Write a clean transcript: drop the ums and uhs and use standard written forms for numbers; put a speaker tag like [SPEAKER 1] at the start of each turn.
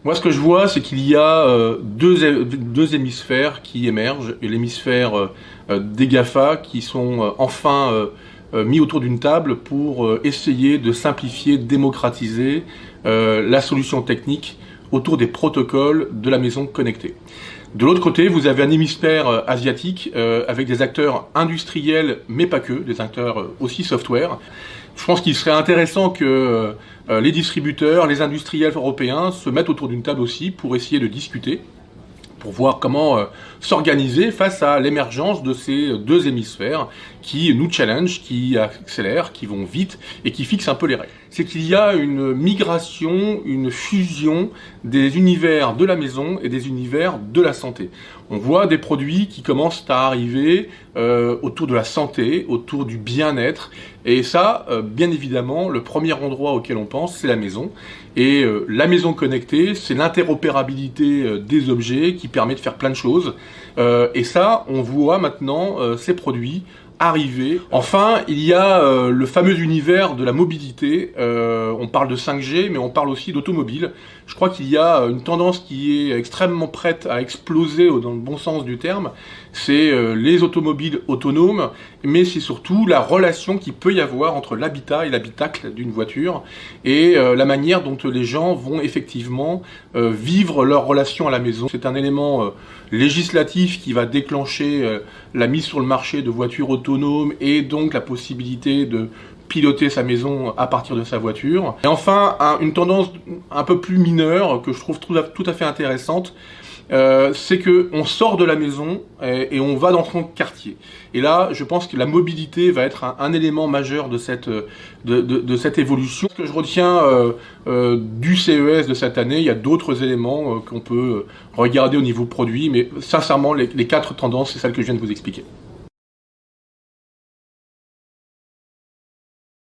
[SPEAKER 1] Moi, ce que je vois, c'est qu'il y a deux hémisphères qui émergent, et l'hémisphère des GAFA qui sont enfin mis autour d'une table pour essayer de simplifier, démocratiser la solution technique autour des protocoles de la maison connectée. De l'autre côté, vous avez un hémisphère asiatique avec des acteurs industriels, mais pas que, des acteurs aussi software. Je pense qu'il serait intéressant que les distributeurs, les industriels européens se mettent autour d'une table aussi pour essayer de discuter, pour voir comment s'organiser face à l'émergence de ces deux hémisphères qui nous challenge, qui accélèrent, qui vont vite et qui fixent un peu les règles. C'est qu'il y a une migration, une fusion des univers de la maison et des univers de la santé. On voit des produits qui commencent à arriver autour de la santé, autour du bien-être. Et ça, bien évidemment, le premier endroit auquel on pense, c'est la maison. Et la maison connectée, c'est l'interopérabilité des objets qui permet de faire plein de choses. Et ça, on voit maintenant ces produits arriver. Enfin, il y a le fameux univers de la mobilité. On parle de 5G, mais on parle aussi d'automobile. Je crois qu'il y a une tendance qui est extrêmement prête à exploser dans le bon sens du terme. C'est les automobiles autonomes, mais c'est surtout la relation qu'il peut y avoir entre l'habitat et l'habitacle d'une voiture et la manière dont les gens vont effectivement vivre leur relation à la maison. C'est un élément législatif qui va déclencher la mise sur le marché de voitures autonomes et donc la possibilité de piloter sa maison à partir de sa voiture. Et enfin, une tendance un peu plus mineure que je trouve tout à fait intéressante, c'est qu'on sort de la maison et on va dans son quartier. Et là, je pense que la mobilité va être un élément majeur de cette évolution. Ce que je retiens du CES de cette année, il y a d'autres éléments qu'on peut regarder au niveau produit, mais sincèrement, les quatre tendances, c'est celles que je viens de vous expliquer.